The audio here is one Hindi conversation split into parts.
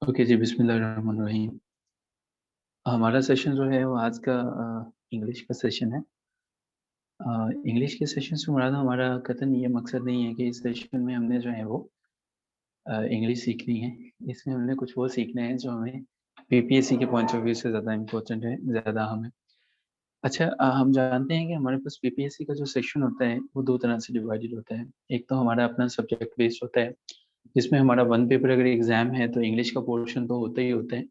ओके जी, बिस्मिल्लाहिर्रहमानिर्रहीम। हमारा सेशन जो है वो आज का इंग्लिश का सेशन है। इंग्लिश के सेशन से मुराद हमारा कतई ये मकसद नहीं है कि इस सेशन में हमने जो है वो इंग्लिश सीखनी है। इसमें हमने कुछ वो सीखना है जो हमें पीपीएससी के पॉइंट ऑफ व्यू से ज़्यादा इम्पोर्टेंट है, ज़्यादा अहम है। अच्छा, हम जानते हैं कि हमारे पास पीपीएससी का जो सेशन होता है वो 2 तरह से डिवाइडेड होता है। एक तो हमारा अपना सब्जेक्ट बेस्ड होता है, जिसमें हमारा 1 पेपर अगर एग्ज़ाम है तो इंग्लिश का पोर्शन तो होता ही होता है।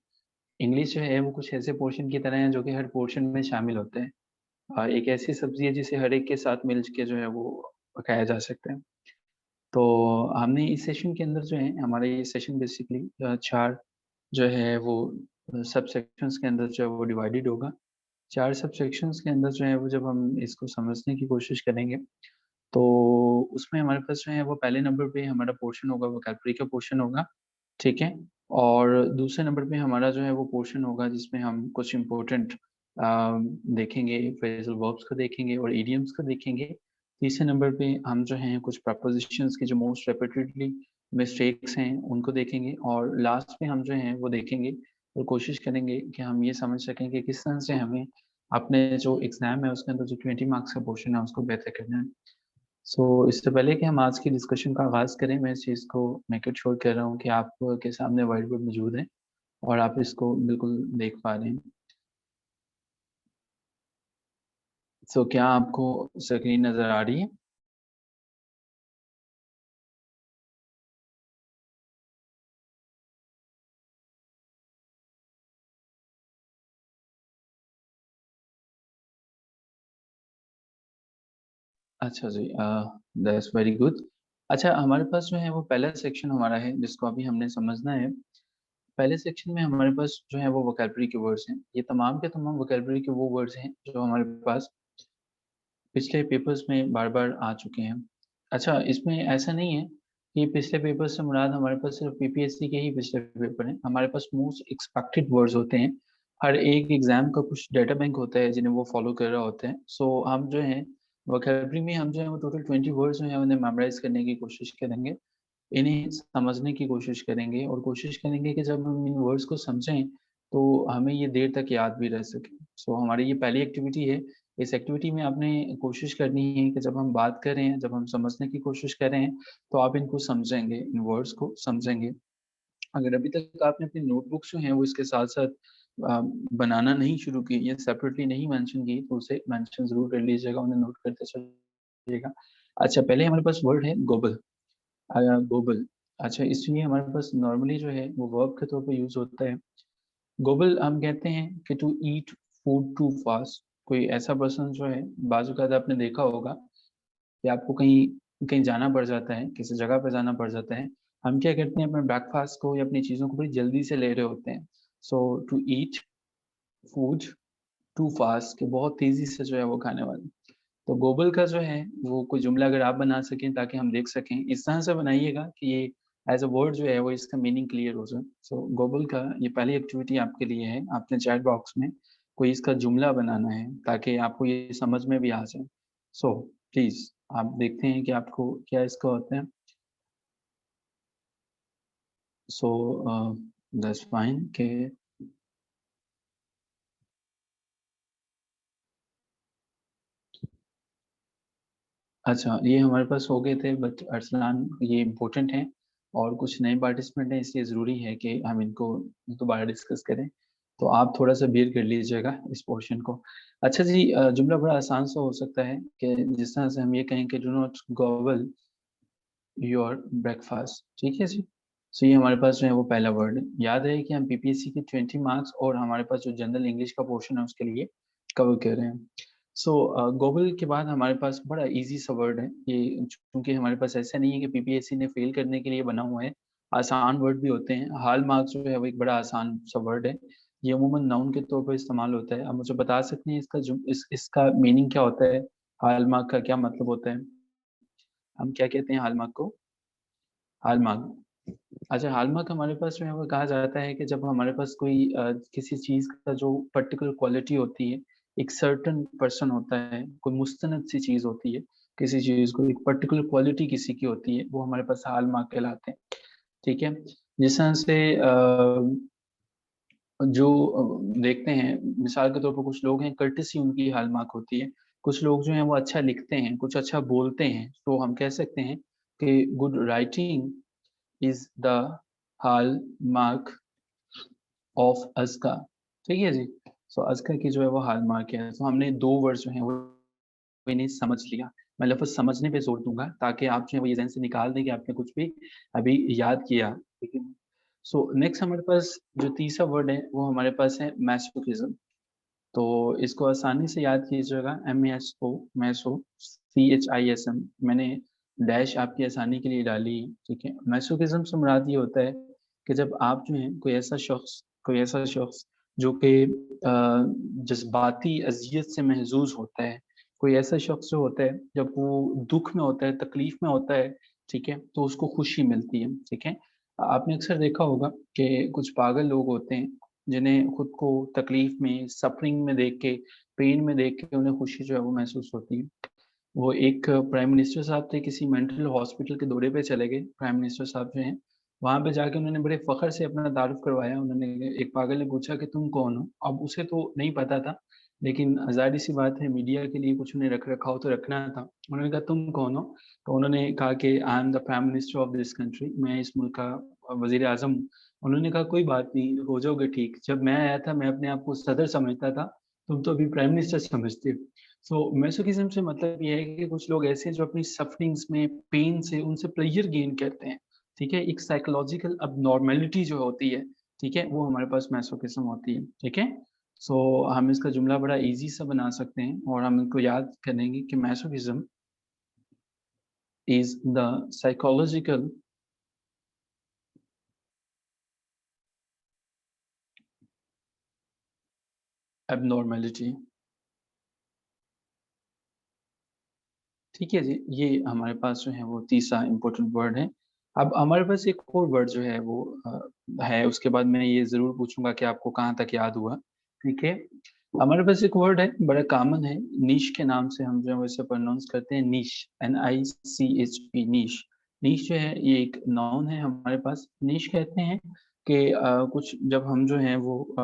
इंग्लिश जो है वो कुछ ऐसे पोर्शन की तरह है जो कि हर पोर्शन में शामिल होते हैं। एक ऐसी सब्ज़ी है जिसे हर एक के साथ मिल के जो है वो पकाया जा सकता है। तो हमने इस सेशन के अंदर जो है हमारा ये सेशन बेसिकली 4 जो है वो सब सेक्शंस के अंदर जो है वो डिवाइडेड होगा। 4 सब सेक्शंस के अंदर जो है वो जब हम इसको समझने की कोशिश करेंगे, तो उसमें हमारे पास जो है वो पहले नंबर पे हमारा पोर्शन होगा, वोकैब्युलरी का पोर्शन होगा, ठीक है? और दूसरे नंबर पे हमारा जो है वो पोर्शन होगा जिसमें हम कुछ इम्पोर्टेंट देखेंगे, फ्रेज़ल वर्ब्स को देखेंगे और इडियम्स को देखेंगे। तीसरे नंबर पे हम जो हैं कुछ प्रीपोज़िशंस के जो मोस्ट रिपीटेडली मिस्टेक्स हैं, उनको देखेंगे और लास्ट में हम जो हैं वो देखेंगे और कोशिश करेंगे कि हम ये समझ सकें कि किस तरह से हमें अपने जो एग्ज़ाम है उसके अंदर जो 20 मार्क्स का पोर्शन है उसको बेहतर करना है। सो इससे पहले कि हम आज की डिस्कशन का आगाज़ करें, मैं इस चीज़ को मेक इट श्योर कर रहा हूँ कि आपके सामने व्हाइट बोर्ड मौजूद है और आप इसको बिल्कुल देख पा रहे हैं। सो क्या आपको स्क्रीन नज़र आ रही है? अच्छा जी, दैट्स वेरी गुड। अच्छा, हमारे पास जो है वो पहला सेक्शन हमारा है जिसको अभी हमने समझना है। पहले सेक्शन में हमारे पास जो है वो वोकैब्युलरी के वर्ड्स हैं। ये तमाम के तमाम वोकैब्युलरी के वो वर्ड्स हैं जो हमारे पास पिछले पेपर्स में बार-बार आ चुके हैं। अच्छा, इसमें ऐसा नहीं है कि पिछले पेपर से मुराद हमारे पास सिर्फ़ पीपीएससी के ही पिछले पेपर हैं। हमारे पास मोस्ट एक्सपेक्टेड वर्ड्स होते हैं। हर एक एग्ज़ाम का कुछ डाटा बैंक होता है जिन्हें वो फ़ॉलो कर रहे होते हैं। सो हम जो हैं वोकैब्युलरी में हम जो है वो टोटल 20 वर्ड्स जो हैं उन्हें मेमोराइज़ करने की कोशिश करेंगे। इन्हें समझने की कोशिश करेंगे और कोशिश करेंगे कि जब हम इन वर्ड्स को समझें, तो हमें ये देर तक याद भी रह सके। सो हमारी ये पहली एक्टिविटी है। इस एक्टिविटी में आपने कोशिश करनी है कि जब हम बात कर रहे हैं, जब हम समझने की कोशिश कर रहे हैं, तो आप इनको समझेंगे, इन वर्ड्स को समझेंगे। अगर अभी तक आपने अपनी नोटबुक्स जो हैं वो इसके साथ-साथ बनाना नहीं शुरू की, या सेपरेटली नहीं मेंशन की, तो उसे मेंशन ज़रूर कर लीजिएगा, उन्हें नोट करते चलिएगा। अच्छा, पहले हमारे पास वर्ड है गोबल। गोबल। अच्छा, इसलिए हमारे पास नॉर्मली जो है वो वर्ब के तौर पे यूज़ होता है। गोबल हम कहते हैं कि to eat food too fast. कोई ऐसा पर्सन जो है, बाज़ औक़ात आपने देखा होगा कि आपको कहीं कहीं जाना पड़ जाता है, किसी जगह पे जाना पड़ जाता है। हम क्या करते हैं, अपने ब्रेकफ़ास्ट को या अपनी चीज़ों को बड़ी जल्दी से ले रहे होते हैं। So to eat food too fast, कि बहुत तेज़ी से जो है वो खाने वाले। तो गोबल का जो है वो कोई जुमला अगर आप बना सकें ताकि हम देख सकें, इस तरह से बनाइएगा कि ये एज़ अ वर्ड जो है वो इसका मीनिंग क्लियर हो जाए। सो गोबल का ये पहली एक्टिविटी आपके लिए है, आपने चैट बॉक्स में कोई इसका जुमला बनाना है ताकि आपको ये समझ में भी आ जाए। सो प्लीज़ आप देखते हैं कि आपको क्या इसका होता है। सो दैट्स फाइन कि अच्छा, ये हमारे पास हो गए थे, बट अरसलान ये इम्पोर्टेंट हैं और कुछ नए पार्टिसिपेंट हैं, इसलिए ज़रूरी है कि हम इनको दोबारा डिस्कस करें। तो आप थोड़ा-सा बेयर कर लीजिएगा इस पोर्शन को। अच्छा जी, जुमला बड़ा आसान सा हो सकता है कि जिस तरह से हम ये कहें कि do not gobble your breakfast, ठीक है जी? सो ये हमारे पास जो है वो पहला वर्ड है। याद रहे कि हम पीपीएससी के 20 मार्क्स और हमारे पास जो जनरल इंग्लिश का पोर्शन है उसके लिए कवर कर रहे हैं। सो गॉगल के बाद हमारे पास बड़ा ईज़ी सा वर्ड है। ये चूँकि हमारे पास ऐसा नहीं है कि पीपीएससी ने फ़ेल करने के लिए बना हुआ है, आसान वर्ड भी होते हैं। हॉलमार्क जो है वो एक बड़ा आसान सा वर्ड है। ये अमूमन नाउन के तौर पर इस्तेमाल होता है। आप मुझे बता सकते हैं इसका इसका मीनिंग क्या होता है? हॉलमार्क का क्या मतलब होता है? हम क्या कहते हैं हॉलमार्क को? हॉलमार्क। अच्छा, हॉलमार्क हमारे पास जो है वो कहा जाता है कि जब हमारे पास कोई किसी चीज़ का जो पर्टिकुलर क्वालिटी होती है, एक सर्टेन पर्सन होता है, कोई मुस्तनद सी चीज़ होती है, किसी चीज़ को एक पर्टिकुलर क्वालिटी किसी की होती है, वो हमारे पास हॉलमार्क कहलाते हैं, ठीक है? जिस तरह से जो देखते हैं, मिसाल के तौर पर कुछ लोग हैं, कर्टेसी उनकी हॉलमार्क होती है। कुछ लोग जो हैं वो अच्छा लिखते हैं, कुछ अच्छा बोलते हैं, तो हम कह सकते हैं कि good writing is the hallmark of Azka. ठीक है जी। सो अज़का की जो है वो हॉलमार्क है। तो हमने दो वर्ड जो हैं वो इन्हें समझ लिया। मैं लफ्ज़ समझने पे ज़ोर दूँगा ताकि आप जो है वो ये ज़हन से निकाल दें कि आपने कुछ भी अभी याद किया, ठीक है। सो नेक्स्ट हमारे पास जो तीसरा वर्ड है वो हमारे पास है मैसोकिज़्म। तो इसको आसानी से याद कीजिएगा, M-A-S-O, मैसो, C-H-I-S-M। मैंने डैश आपकी आसानी के लिए डाली, ठीक है। मैसोकिज़्म से मुराद ये होता है कि जब आप जो हैं कोई ऐसा शख्स जो कि जज़्बाती अज़ियत से महज़ूज़ होता है, कोई ऐसा शख्स जो होता है जब वो दुःख में होता है, तकलीफ़ में होता है, ठीक है, तो उसको खुशी मिलती है, ठीक है। आपने अक्सर देखा होगा कि कुछ पागल लोग होते हैं जिन्हें खुद को तकलीफ में, सफ़रिंग में देख के, पेन में देख के उन्हें खुशी जो है वो महसूस होती है। वो एक प्राइम मिनिस्टर साहब थे, किसी मेंटल हॉस्पिटल के दौरे पे चले गए, प्राइम मिनिस्टर साहब जो हैं। वहाँ पे जाके उन्होंने बड़े फ़ख्र से अपना तारुफ़ करवाया। उन्होंने एक पागल ने पूछा कि तुम कौन हो? अब उसे तो नहीं पता था, लेकिन ज़ाहिर-सी बात है मीडिया के लिए कुछ उन्हें रख-रखाव तो रखना था। उन्होंने कहा तुम कौन हो? तो उन्होंने कहा कि I am the prime minister of this country, मैं इस मुल्क का वज़ीर-ए-आज़म हूँ। उन्होंने कहा कोई बात नहीं, हो जाओगे ठीक। जब मैं आया था, मैं अपने आप को सदर समझता था, तुम तो अभी प्राइम मिनिस्टर समझते हो। सो मैसोकिज़्म से मतलब ये है कि कुछ लोग ऐसे हैं जो अपनी सफ़रिंग्स में, पेन से उनसे प्लेज़र गेन करते हैं, ठीक है? एक साइकोलॉजिकल एब्नॉर्मैलिटी जो होती है, ठीक है? वो हमारे पास मैसोकिज़्म होती है, ठीक है? सो हम इसका जुमला बड़ा ईज़ी सा बना सकते हैं और हम इनको याद करेंगे कि मैसोकिज़्म इज़ द साइकोलॉजिकल एब्नॉर्मैलिटी। ठीक है जी, ये हमारे पास जो है वो तीसरा इम्पोर्टेंट वर्ड है। अब हमारे पास एक और वर्ड जो है वो है, उसके बाद मैं ये ज़रूर पूछूँगा कि आपको कहाँ तक याद हुआ, ठीक है? हमारे पास एक वर्ड है, बड़ा कॉमन है, नीश के नाम से हम जो है वो इसे प्रोनाउंस करते हैं नीश, N-I-C-H-E नीश। नीश जो है ये एक नाउन है हमारे पास। नीश कहते हैं कि कुछ जब हम जो हैं वो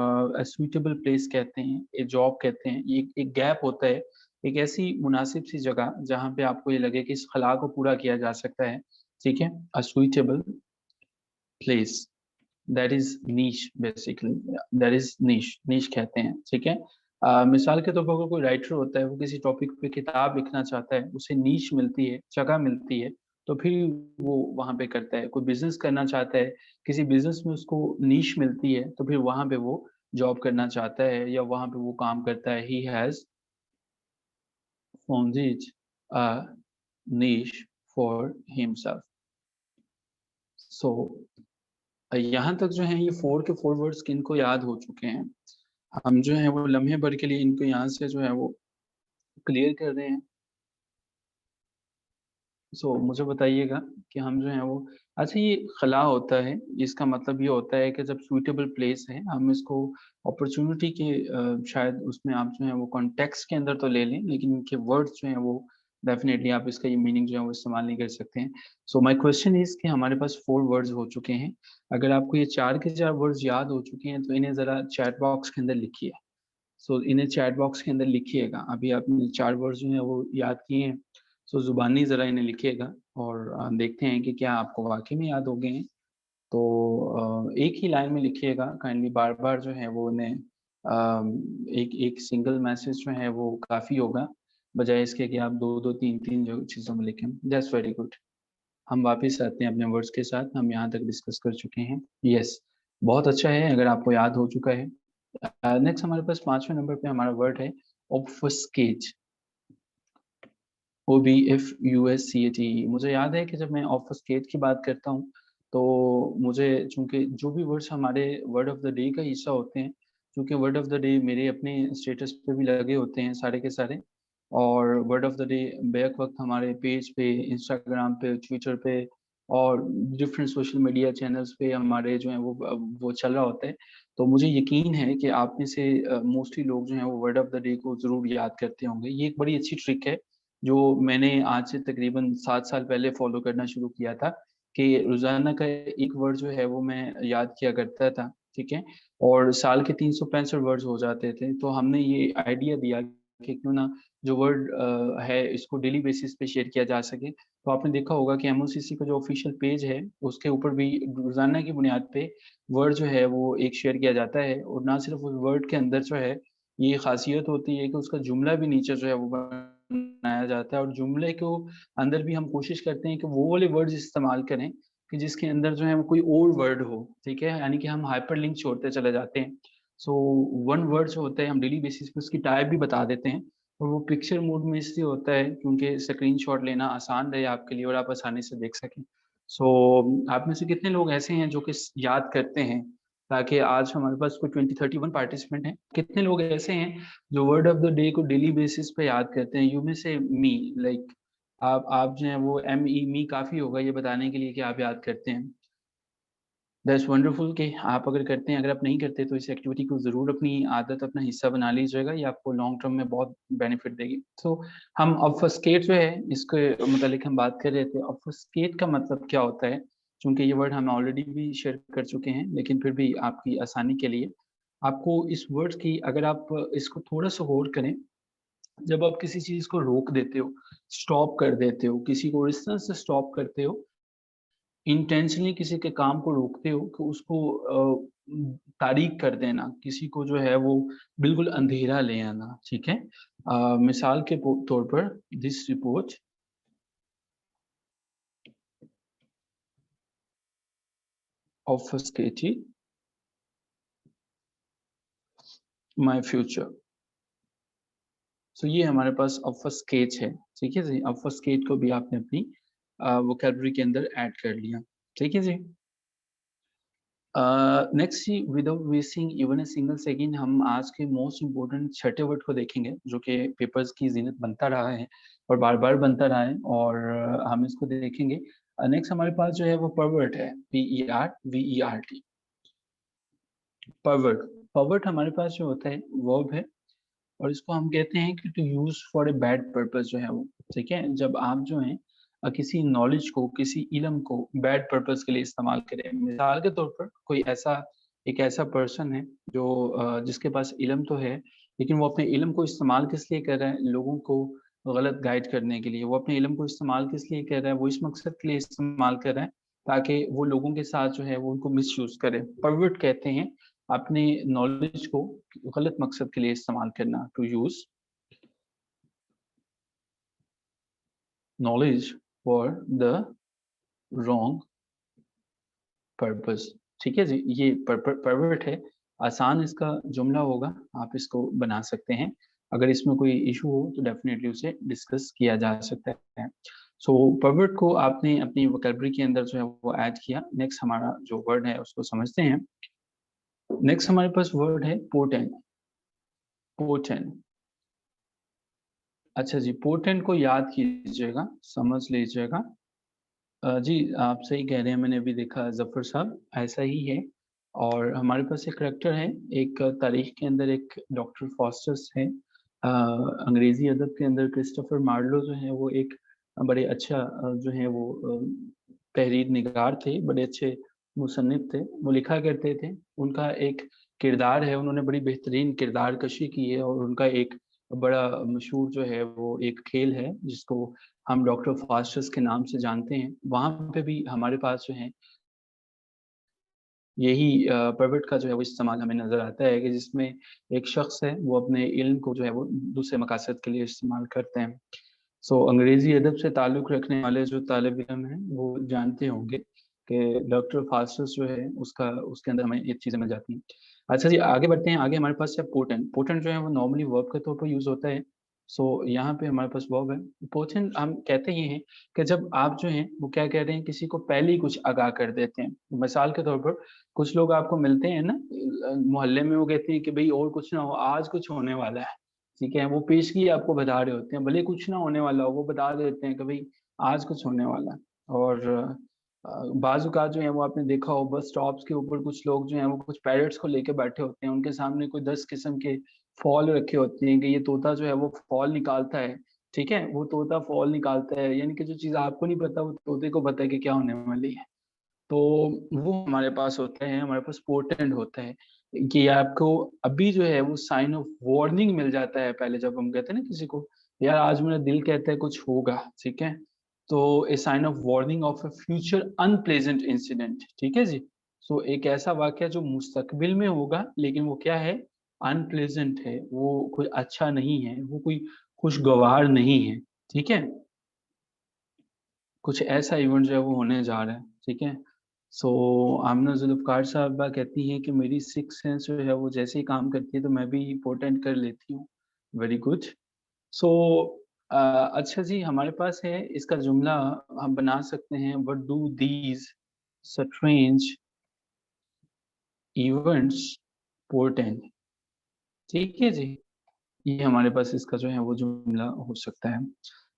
सूटेबल प्लेस कहते हैं, ए जॉब कहते हैं, ये एक गैप होता है, एक ऐसी मुनासिब-सी जगह जहाँ पे आपको ये लगे कि इस खला को पूरा किया जा सकता है, ठीक है? A suitable place that is niche basically, that is niche, niche कहते हैं, ठीक है? मिसाल के तौर पर अगर कोई राइटर होता है, वो किसी टॉपिक पे किताब लिखना चाहता है, उसे नीश मिलती है, जगह मिलती है, तो फिर वो वहाँ पे करता है। कोई बिज़नेस करना चाहता है, किसी बिज़नेस में उसको नीश मिलती है, तो फिर वहाँ पे वो जॉब करना चाहता है या वहाँ पे वो काम करता है। He has founded a niche for himself. So यहाँ तक जो है ये 4 के 4 वर्ड्स किनको याद हो चुके हैं। हम जो है वो लम्हे भर के लिए इनको यहाँ से जो है वो क्लियर कर रहे हैं। मुझे बताइएगा कि हम जो हैं वो अच्छा ये खला होता है, इसका मतलब ये होता है कि जब सूटेबल प्लेस है, हम इसको अपॉर्च्युनिटी के शायद उसमें आप जो है वो कॉन्टेक्स्ट के अंदर तो ले लें, लेकिन इनके वर्ड्स जो हैं वो डेफ़िनिटली आप इसका ये मीनिंग जो है वो इस्तेमाल नहीं कर सकते हैं। सो माय क्वेश्चन इज़ कि हमारे पास 4 वर्ड्स हो चुके हैं। अगर आपको ये 4 के 4 वर्ड्स याद हो चुके हैं, तो इन्हें ज़रा चैट बॉक्स के अंदर लिखिए। इन्हें चैट बॉक्स के अंदर लिखिएगा। अभी आपने 4 वर्ड्स जो हैं वो याद किए हैं, ज़ुबानी ज़रा इन्हें लिखिएगा और देखते हैं कि क्या आपको वाक़ई में याद हो गए हैं। एक ही लाइन में लिखिएगा, काइंडली बार-बार जो है वो उन्हें एक एक सिंगल मैसेज जो है वो काफ़ी होगा, बजाए इसके कि आप 2-2 3-3 जो चीज़ों में लिखें। That's very good. हम वापस आते हैं अपने वर्ड्स के साथ, हम यहाँ तक डिस्कस कर चुके हैं। येस, बहुत अच्छा है अगर आपको याद हो चुका है। नेक्स्ट हमारे पास 5वें नंबर पे हमारा वर्ड है ऑब्फस्केट, OBFUSCATE। मुझे याद है कि जब मैं ऑब्फस्केट की बात करता हूँ, तो मुझे चूँकि जो भी वर्ड्स हमारे वर्ड ऑफ द डे का हिस्सा होते हैं, चूँकि वर्ड ऑफ द डे मेरे अपने स्टेटस पे भी लगे होते हैं सारे के सारे, और word of the day back वक़्त हमारे पेज पे, इंस्टाग्राम पे, ट्विटर पे और डिफरेंट सोशल मीडिया चैनल्स पे हमारे जो हैं वो चल रहा होता है। तो मुझे यकीन है कि आप में से मोस्टली लोग जो हैं वो वर्ड ऑफ द डे को ज़रूर याद करते होंगे। ये एक बड़ी अच्छी ट्रिक है, जो मैंने आज से तकरीबन 7 साल पहले फ़ॉलो करना शुरू किया था। कि रोज़ाना का एक वर्ड जो है वो मैं याद किया करता था, ठीक है? और साल के 365 वर्ड्स हो जाते थे, तो हमने ये आइडिया दिया कि क्यों ना जो वर्ड है इसको डेली बेसिस पे शेयर किया जा सके। तो आपने देखा होगा कि एमओसीसी का जो ऑफ़िशियल पेज है, उसके ऊपर भी रोज़ाना की बुनियाद पे वर्ड जो है वो एक शेयर किया जाता है और ना सिर्फ़ उस वर्ड के अंदर जो है, ये ख़ासियत होती है कि उसका जुमला भी नीचे जो है वो बनाया जाता है और जुमले को अंदर भी हम कोशिश करते हैं कि वो वाले वर्ड्स इस्तेमाल करें कि जिसके अंदर जो है वो कोई और वर्ड हो, ठीक है? यानी कि हम हाइपरलिंक छोड़ते चले जाते हैं। सो वन वर्ड जो होता है हम डेली बेसिस पे उसकी टाइप भी बता देते हैं और वो पिक्चर मोड में इसलिए होता है क्योंकि स्क्रीनशॉट लेना आसान रहे आपके लिए और आप आसानी से देख सकें। सो आप में से कितने लोग ऐसे हैं जो कि स याद करते हैं ताकि आज हमारे पास कोई 20-31 पार्टिसिपेंट हैं। कितने लोग ऐसे हैं जो वर्ड ऑफ द डे को डेली बेसिस पे याद करते हैं? यू में से मी लाइक आप जो हैं वो मी काफ़ी होगा ये बताने के लिए कि आप याद करते हैं। दैट्स वंडरफुल कि आप अगर करते हैं, अगर आप नहीं करते तो इस एक्टिविटी को ज़रूर अपनी आदत, अपना हिस्सा बना लीजिएगा, ये आपको लॉन्ग टर्म में बहुत बेनिफिट देगी। सो हम ऑब्फस्केट जो है इसके मुतालिक हम बात कर रहे थे, ऑब्फस्केट का मतलब क्या होता है? चूँकि ये वर्ड हम ऑलरेडी भी शेयर कर चुके हैं, लेकिन फिर भी आपकी आसानी के लिए, आपको इस वर्ड की अगर आप इसको थोड़ा-सा गौर करें, जब आप किसी चीज़ को रोक देते हो, स्टॉप कर देते हो, किसी को इस तरह से स्टॉप करते हो इंटेंशनली किसी के काम को रोकते हो कि उसको तारीक कर देना, किसी को जो है वो बिल्कुल अंधेरा ले आना, ठीक है? मिसाल के तौर पर this report obfuscated my future. So ये हमारे पास obfuscate है, ठीक है जी? obfuscate को भी आपने अपनी वोकैब्युलरी के अंदर ऐड कर लिया, ठीक है जी? नेक्स्ट जी without wasting even a single second हम आज के मोस्ट इम्पोर्टेंट छठे वर्ड को देखेंगे जो कि पेपर्स की ज़ीनत बनता रहा है और बार-बार बनता रहा है और हम इसको देखेंगे। नेक्स्ट हमारे पास जो है वो परवर्ट है, P-E-R-V-E-R-T परवर्ट। परवर्ट हमारे पास जो होता है वर्ब है और इसको हम कहते हैं कि to use for a bad purpose जो है वो, ठीक है? जब आप जो हैं किसी नॉलेज को, किसी इल्म को बैड पर्पस के लिए इस्तेमाल करें। मिसाल के तौर पर कोई ऐसा एक ऐसा पर्सन है जो जिसके पास इल्म तो है, लेकिन वो अपने इल्म को इस्तेमाल किस लिए कर रहा है? लोगों को गलत गाइड करने के लिए। वो अपने इल्म को इस्तेमाल किस लिए कर रहा है? वो इस मकसद के लिए इस्तेमाल कर रहा है, ताकि वो लोगों के साथ जो है वो उनको मिसयूज़ करे। परवर्ट कहते हैं अपने नॉलेज को गलत मकसद के लिए इस्तेमाल करना, to use knowledge for the wrong purpose ठीक है जी? ये परवर्ट है, आसान इसका जुमला होगा, आप इसको बना सकते हैं। अगर इसमें कोई इश्यू हो तो डेफ़िनेटली उसे डिस्कस किया जा सकता है। सो परवर्ट को आपने अपनी वोकैब्युलरी के अंदर जो है वो ऐड किया। नेक्स्ट हमारा जो वर्ड है उसको समझते हैं। नेक्स्ट हमारे पास वर्ड है पोटेंट, पोटेंट। अच्छा जी, पोटेंट को याद कीजिएगा, समझ लीजिएगा। जी, आप सही कह रहे हैं, मैंने अभी देखा ज़फ़र साहब, ऐसा ही है और हमारे पास एक करैक्टर है, एक तारीख़ के अंदर एक डॉक्टर फ़ॉस्टर्स है। अंग्रेज़ी अदब के अंदर क्रिस्टोफ़र मार्लोव जो है वो एक बड़े अच्छा जो है वो तहरीर निगार थे, बड़े अच्छे मुसन्निफ़ थे, वो लिखा करते थे। उनका एक किरदार है, उन्होंने बड़ी बेहतरीन किरदार कशी की है और उनका एक बड़ा मशहूर जो है वो एक खेल है, जिसको हम डॉक्टर फ़ास्टर्स के नाम से जानते हैं, वहाँ पे भी हमारे पास जो है यही परवर्ट का जो है वो इस्तेमाल हमें नज़र आता है कि जिसमें एक शख़्स है, वो अपने इल्म को जो है वो दूसरे मकासद के लिए इस्तेमाल करते हैं। सो अंग्रेज़ी अदब से ताल्लुक़ रखने वाले जो तालिब-इल्म हैं, वो जानते होंगे कि डॉक्टर फ़ास्टर्स जो है उसका उसके अंदर हमें ये चीज़ें मिल जाती हैं। अच्छा जी, आगे बढ़ते हैं, आगे हमारे पास है पोटेंट। पोटेंट जो है वो नॉर्मली वर्ब के तौर पर यूज़ होता है। सो यहाँ पे हमारे पास वर्ब है। पोटेंट हम कहते ये हैं कि जब आप जो हैं वो क्या कह रहे हैं, किसी को पहले ही कुछ आगाह कर देते हैं। मिसाल के तौर पर कुछ लोग आपको मिलते हैं ना मोहल्ले में, वो कहते हैं कि भई और कुछ ना हो, आज कुछ होने वाला है। ठीक है? वो पेशगी आपको बता रहे होते हैं, भले कुछ ना होने वाला हो, वो बता देते हैं कि भई आज कुछ होने वाला है। और बाज़ औक़ात जो है वो आपने देखा हो बस स्टॉप्स के ऊपर कुछ लोग जो हैं वो कुछ पैरट्स को लेके बैठे होते हैं, उनके सामने कोई 10 किस्म के फॉल रखे होते हैं कि ये तोता जो है वो फॉल निकालता है, ठीक है? वो तोता फॉल निकालता है, यानी कि जो चीज़ आपको नहीं पता वो तोते को पता है कि क्या होने वाली है। तो वो हमारे पास होते हैं, हमारे पास पोर्टेंट होता है कि आपको अभी जो है वो साइन ऑफ वार्निंग मिल जाता है पहले जब हम कहते हैं ना किसी को, यार आज मेरा दिल कहता है कुछ होगा, ठीक है? तो a sign of warning of a future unpleasant incident, ठीक है जी? सो एक ऐसा वाक़या जो मुस्तकबिल में होगा लेकिन वो क्या है? अनप्लेजेंट है, वो कोई अच्छा नहीं है, वो कोई खुशगवार नहीं है, ठीक है? कुछ ऐसा इवेंट जो है वो होने जा रहा है, ठीक है? सो आमना ज़ुल्फ़िकार साहिबा कहती हैं कि मेरी सिक्स्थ सेंस जो है वो जैसे ही काम करती है तो मैं भी पोर्टेंट कर लेती हूँ। Very good. सो अच्छा जी हमारे पास है इसका जुमला हम बना सकते हैं what do these strange events portend, ठीक है जी? ये हमारे पास इसका जो है वो जुमला हो सकता है।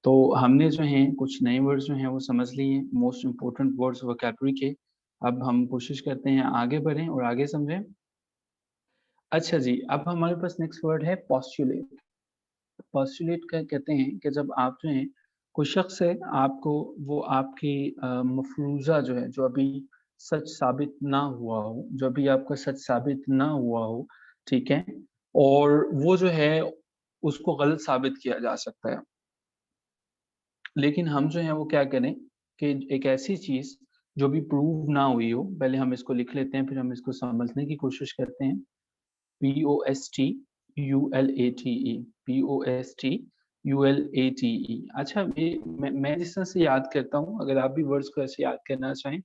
तो हमने जो है कुछ नए वर्ड्स जो हैं वो समझ लिए, मोस्ट इम्पोर्टेंट वर्ड्स वोकैब्युलरी के। अब हम कोशिश करते हैं आगे बढ़ें और आगे समझें। अच्छा जी, अब हमारे पास नेक्स्ट वर्ड है पोस्टुलेट। पोस्टुलेट क्या कहते हैं कि जब आप जो हैं कोई शख्स है आपको वो आपकी मफ़रूज़ा जो है, जो अभी सच साबित ना हुआ हो, जो अभी आपका सच साबित ना हुआ हो, ठीक है? और वो जो है उसको गलत साबित किया जा सकता है। लेकिन हम जो हैं वो क्या करें कि एक ऐसी चीज़ जो अभी प्रूव ना हुई हो, पहले हम इसको लिख लेते हैं, फिर हम इसको समझने की कोशिश करते हैं। पोस्टुलेटे, पोस्टुलेटे। अच्छा मैं जिस तरह से याद करता हूँ, अगर आप भी वर्ड्स को ऐसे याद करना चाहें,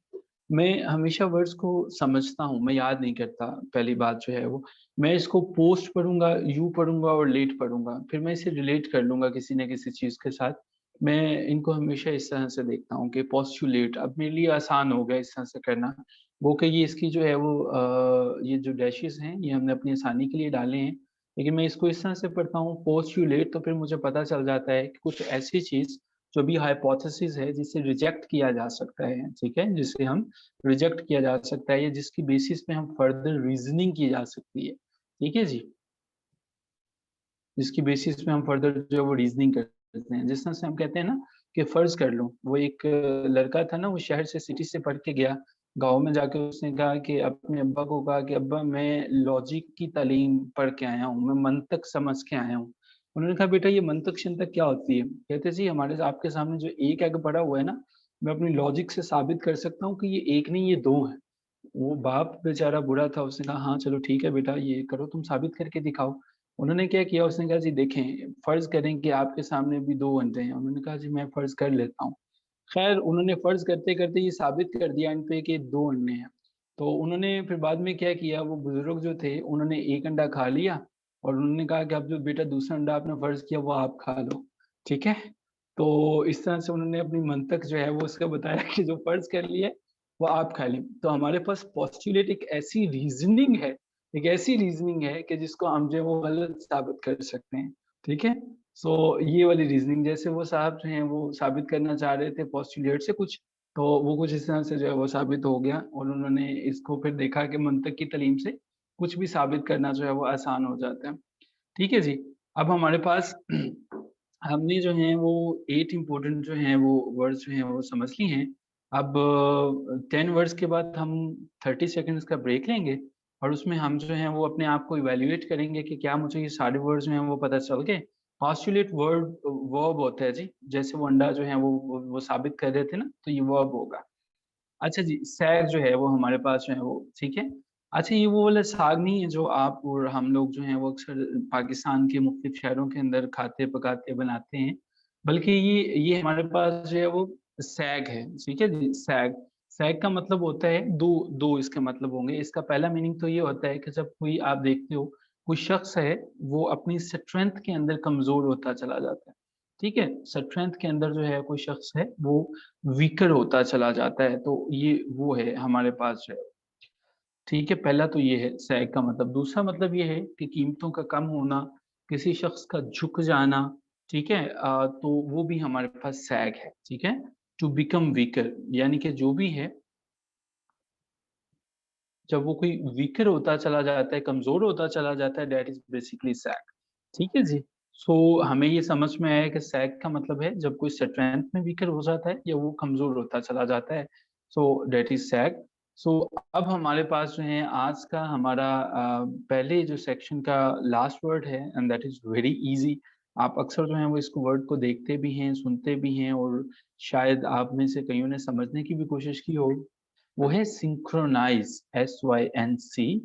मैं हमेशा वर्ड्स को समझता हूँ, मैं याद नहीं करता, पहली बात जो है वो। मैं इसको पोस्ट पढ़ूँगा, यू पढ़ूँगा और लेट पढ़ूँगा, फिर मैं इसे रिलेट कर लूँगा किसी न किसी चीज़ के साथ। मैं इनको हमेशा इस तरह से देखता हूँ कि पोस्टुलेट अब मेरे लिए आसान हो गया इस तरह से करना। वो कि ये इसकी जो है वो ये जो डैशेज़ हैं, ये हमने अपनी आसानी के लिए डाले हैं। लेकिन मैं इसको इस तरह से पढ़ता हूँ पोस्टुलेट, तो फिर मुझे पता चल जाता है कि कुछ ऐसी चीज़ जो भी हाइपोथेसिस है जिसे रिजेक्ट किया जा सकता है, ठीक है? जिसे हम रिजेक्ट किया जा सकता है या जिसकी बेसिस पे हम फर्दर रीज़निंग की जा सकती है। ठीक है जी? जिसकी बेसिस पे हम फर्दर जो है वो रीज़निंग करते हैं। जिस तरह से हम कहते हैं ना कि फ़र्ज़ कर लो, वो एक लड़का था ना, वो शहर से सिटी से पढ़ के गया। गाँव में जाके उसने कहा कि अपने अब्बा को कहा कि अब्बा मैं लॉजिक की तालीम पढ़ के आया हूँ, मैं मंतक समझ के आया हूँ। उन्होंने कहा बेटा ये मंतक-शंतक क्या होती है? कहते जी हमारे आपके सामने जो एक एग पड़ा हुआ है ना, मैं अपनी लॉजिक से साबित कर सकता हूँ कि ये 1 नहीं ये 2 हैं। वो बाप बेचारा बुरा था, उसने कहा हाँ, चलो ठीक है बेटा ये करो तुम साबित करके दिखाओ। उन्होंने क्या किया उसने कहा जी देखें, फ़र्ज़ करें कि आपके सामने भी 2 अंडे हैं। उन्होंने कहा जी मैं फ़र्ज़ कर लेता हूँ। ख़ैर उन्होंने फ़र्ज़ करते-करते ये साबित कर दिया एंड पे कि 2 अंडे हैं। तो उन्होंने फिर बाद में क्या किया वो बुज़ुर्ग जो थे उन्होंने 1 अंडा खा लिया और उन्होंने कहा कि अब जो बेटा दूसरा अंडा आपने फ़र्ज़ किया वो आप खा लो। ठीक है? तो इस तरह से उन्होंने अपनी मंतक जो है वो उसका बताया कि जो फ़र्ज़ कर लिया है वो आप खा लें। तो हमारे पास पोस्टुलेट एक ऐसी रीज़निंग है कि जिसको हम जो है वो गलत साबित कर सकते हैं, ठीक है? सो ये वाली रीज़निंग जैसे वो साहब जो हैं वो साबित करना चाह रहे थे पोस्टुलेट से कुछ, तो वो कुछ इस तरह से जो है वो साबित हो गया और उन्होंने इसको फिर देखा कि मंतक की तालीम से कुछ भी साबित करना जो है वो आसान हो जाता है। ठीक है जी? अब हमारे पास हमने जो है वो 8 इम्पोर्टेंट जो हैं वो वर्ड्स जो हैं वो समझ लिए हैं। अब 10 वर्ड्स के बाद हम 30 सेकंड्स का ब्रेक लेंगे और उसमें हम जो हैं वो अपने आप को इवैल्यूएट करेंगे कि क्या मुझे ये सारे वर्ड्स जो हैं वो पता चल गए। पोस्टुलेट वर्ब होता है जी, जैसे वो अंडा जो है वो साबित कर रहे थे ना, तो ये वर्ब होगा। अच्छा जी, सैग जो है वो हमारे पास जो है वो ठीक है। अच्छा ये वो वाला साग नहीं है जो आप और हम लोग जो हैं वो अक्सर पाकिस्तान के मुख्तलिफ शहरों के अंदर खाते, पकाते, बनाते हैं। बल्कि ये हमारे पास जो है वो सैग है, ठीक है जी? सैग। सैग का मतलब होता है 2 इसके मतलब होंगे। इसका पहला मीनिंग तो ये होता है कि जब कोई आप देखते हो, कोई शख्स है, वो अपनी स्ट्रेंथ के अंदर कमज़ोर होता चला जाता है। ठीक है? स्ट्रेंथ के अंदर जो है कोई शख्स है, वो वीकर होता चला जाता है, तो ये वो है हमारे पास जो है। ठीक है, पहला तो ये है सैग का मतलब। दूसरा मतलब ये है कि कीमतों का कम होना, किसी शख्स का झुक जाना, ठीक है? तो वो भी हमारे पास सैग है, ठीक है? टू बिकम वीकर यानी कि जो भी है, जब वो कोई वीकर होता चला जाता है, कमज़ोर होता चला जाता है दैट इज़ बेसिकली सैग। ठीक है जी? हमें ये समझ में आया कि सैग का मतलब है जब कोई स्ट्रेंथ में वीकर हो जाता है या वो कमजोर होता चला जाता है। दैट इज सैग। सो अब हमारे पास जो है आज का हमारा पहले जो सेक्शन का लास्ट वर्ड है, and that is very easy. आप अक्सर जो है वो इसको वर्ड को देखते भी हैं, सुनते भी हैं, और शायद आप में से कईयों ने समझने की भी कोशिश की हो। वो है सिंक्रोनाइज, SYNC।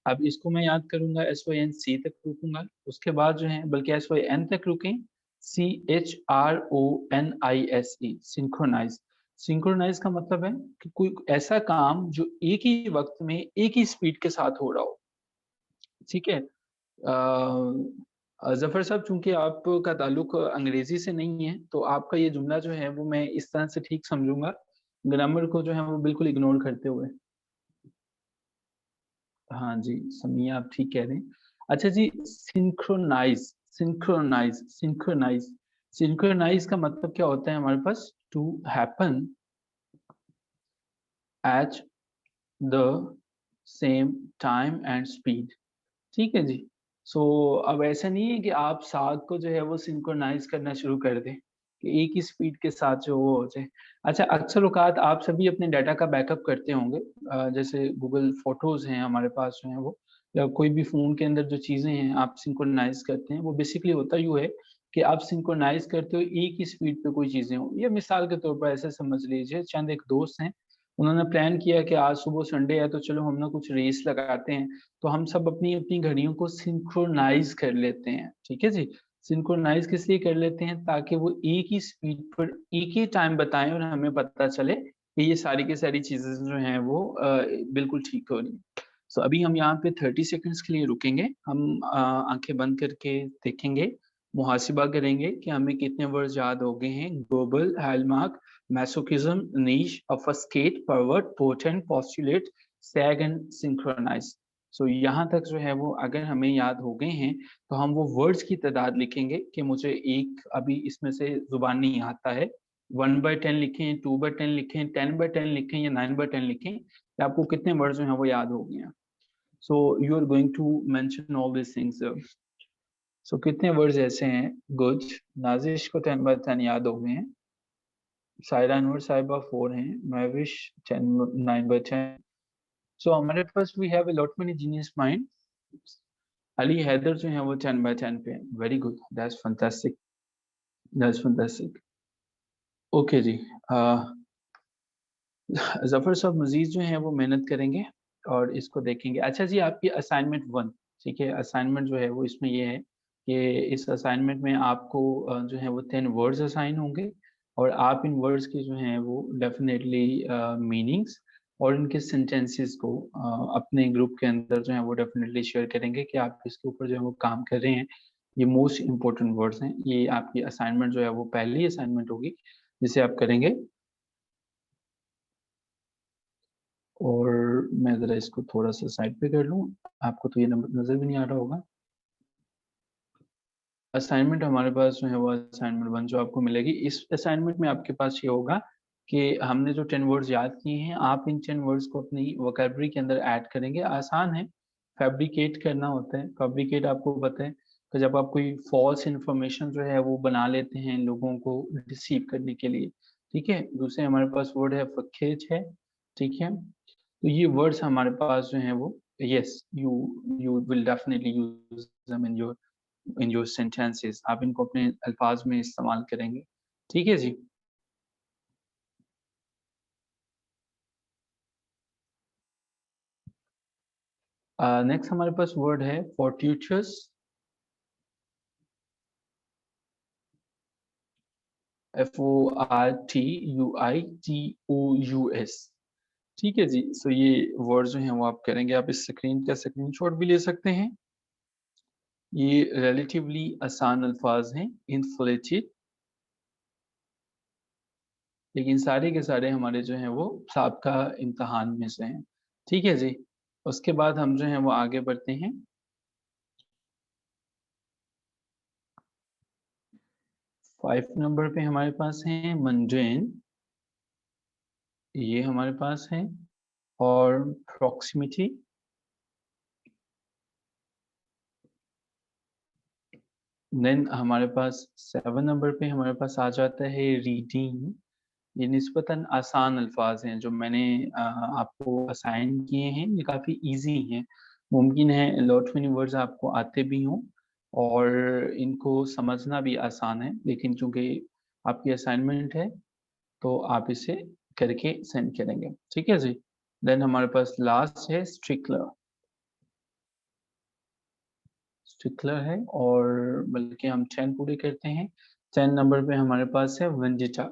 अब इसको मैं याद करूंगा, SYNC तक रुकूंगा, उसके बाद जो है बल्कि SYN तक रुकें, CHRONISE, सिंक्रोनाइज। सिंक्रोनाइज का मतलब है कि कोई ऐसा काम जो एक ही वक्त में एक ही स्पीड के साथ हो रहा हो। ठीक है। जफर साहब, चूंकि आपका ताल्लुक अंग्रेजी से नहीं है, तो आपका ये जुमला जो है वो मैं इस तरह से ठीक समझूंगा, ग्रामर को जो है वो बिल्कुल इग्नोर करते हुए। हाँ जी समिया, आप ठीक कह रहे हैं। अच्छा जी, सिंक्रोनाइज, सिंक्रोनाइज, सिंक्रोनाइज। सिंक्रोनाइज का मतलब क्या होता है हमारे पास? To happen at the same time and speed. ठीक है जी। अब ऐसा नहीं है कि आप साग को जो है वो सिंक्रोनाइज करना शुरू कर दें कि एक ही स्पीड के साथ जो वो हो जाए। अच्छा, अक्सर औकात आप सभी अपने डाटा का बैकअप करते होंगे, जैसे गूगल फोटोज हैं हमारे पास जो है वो, या कोई भी फोन के अंदर जो चीजें हैं आप सिंक्रोनाइज करते हैं, वो बेसिकली होता यूँ है कि आप सिंक्रोनाइज करते हो एक ही स्पीड पे कोई चीजें हो। या मिसाल के तौर पर ऐसे समझ लीजिए, चंद एक दोस्त हैं, उन्होंने प्लान किया कि आज सुबह संडे है तो चलो हम ना कुछ रेस लगाते हैं। तो हम सब अपनी अपनी घड़ियों को सिंक्रोनाइज कर लेते हैं। ठीक है जी। सिंक्रोनाइज किस लिए कर लेते हैं? ताकि वो एक ही स्पीड पर एक ही टाइम बताएं और हमें पता चले कि ये सारी की सारी चीजें जो हैं वो बिल्कुल ठीक हो रही हैं। अभी हम यहाँ पे 30 सेकंड्स के लिए रुकेंगे। हम आंखें बंद करके देखेंगे, मुहासिबा करेंगे कि हमें कितने वर्ड्स याद हो गए हैं। Global, hallmark, masochism, niche, obfuscate, pervert, potent, postulate, sag and synchronise. यहाँ तक जो है वो अगर हमें याद हो गए हैं, तो हम वो वर्ड्स की तादाद लिखेंगे कि मुझे एक अभी इसमें से जुबान नहीं आता है। 1/10 लिखें, 2/10 लिखें, 10/10 लिखें, या 9/10 लिखें, या आपको कितने वर्ड जो हैं वो याद हो गए हैं। You are going to mention all this things. कितने वर्ड्स ऐसे हैं? गुड, नाजिश को 10/10 याद हो गए हैं। सायरा अनवर साहिबा 4 हैं, महविश 10 9/10। हमारे पास we have a lot many genius mind. Ali Haider जो है वो 10/10 पे। Very good, that's fantastic, that's fantastic. Okay जी। जफर साहब मजीद जो है वो मेहनत करेंगे और इसको देखेंगे। अच्छा जी, आपकी असाइनमेंट 1, ठीक है, असाइनमेंट जो है वो इसमें ये है कि इस असाइनमेंट में आपको जो है वो 10 वर्ड्स असाइन होंगे, और आप इन वर्ड्स की जो हैं वो डेफिनेटली मीनिंग्स और इनके सेंटेंसेस को अपने ग्रुप के अंदर जो है वो डेफिनेटली शेयर करेंगे कि आप इसके ऊपर जो है वो काम कर रहे हैं। ये मोस्ट इंपॉर्टेंट वर्ड्स हैं। ये आपकी असाइनमेंट जो है वो पहली असाइनमेंट होगी जिसे आप करेंगे। और मैं ज़रा इसको थोड़ा-सा साइड पे कर लूँ, आपको तो ये नंबर नज़र भी नहीं आ रहा होगा। असाइनमेंट हमारे पास जो है वो असाइनमेंट 1 जो आपको मिलेगी। इस असाइनमेंट में आपके पास ये होगा कि हमने जो 10 वर्ड्स याद किए हैं, आप इन 10 वर्ड्स को अपनी वोकैब्युलरी के अंदर ऐड करेंगे। आसान है, फैब्रिकेट करना होता है। फैब्रिकेट आपको पता है कि जब आप कोई फ़ॉल्स इन्फॉर्मेशन जो है वो बना लेते हैं लोगों को डिसीव करने के लिए, ठीक है? दूसरे हमारे पास वर्ड है फखेज है, ठीक है? तो ये वर्ड्स हमारे पास जो हैं वो, yes, you you will definitely use them in your sentences. आप इनको अपने अल्फाज में इस्तेमाल करेंगे। ठीक है जी। नेक्स्ट हमारे पास वर्ड है फोर्ट्यूटस, FORTUITOUS। ठीक है जी। ये वर्ड जो हैं वो आप करेंगे। आप इस स्क्रीन का स्क्रीनशॉट भी ले सकते हैं। ये रिलेटिवली आसान अल्फाज हैं, इन्फ्लेटेड, लेकिन सारे के सारे हमारे जो हैं वो साबका इम्तिहान में से हैं। ठीक है जी। उसके बाद हम जो हैं वो आगे बढ़ते हैं। 5 नंबर पे हमारे पास है मंडेन, ये हमारे पास है, और प्रॉक्सिमिटी, देन हमारे पास 7 नंबर पे हमारे पास आ जाता है रीडिंग। ये निस्बतन आसान अल्फाज हैं जो मैंने आपको असाइन किए हैं, ये काफ़ी इजी हैं। मुमकिन है लॉट मेनी वर्ड्स आपको आते भी हों और इनको समझना भी आसान है, लेकिन चूँकि आपकी असाइनमेंट है तो आप इसे करके सेंड करेंगे, ठीक है जी? देन हमारे पास लास्ट है स्ट्रिकलर। स्टिकलर है और बल्कि हम 10 पूरे करते हैं। 10 नंबर पे हमारे पास है वेंडिटा।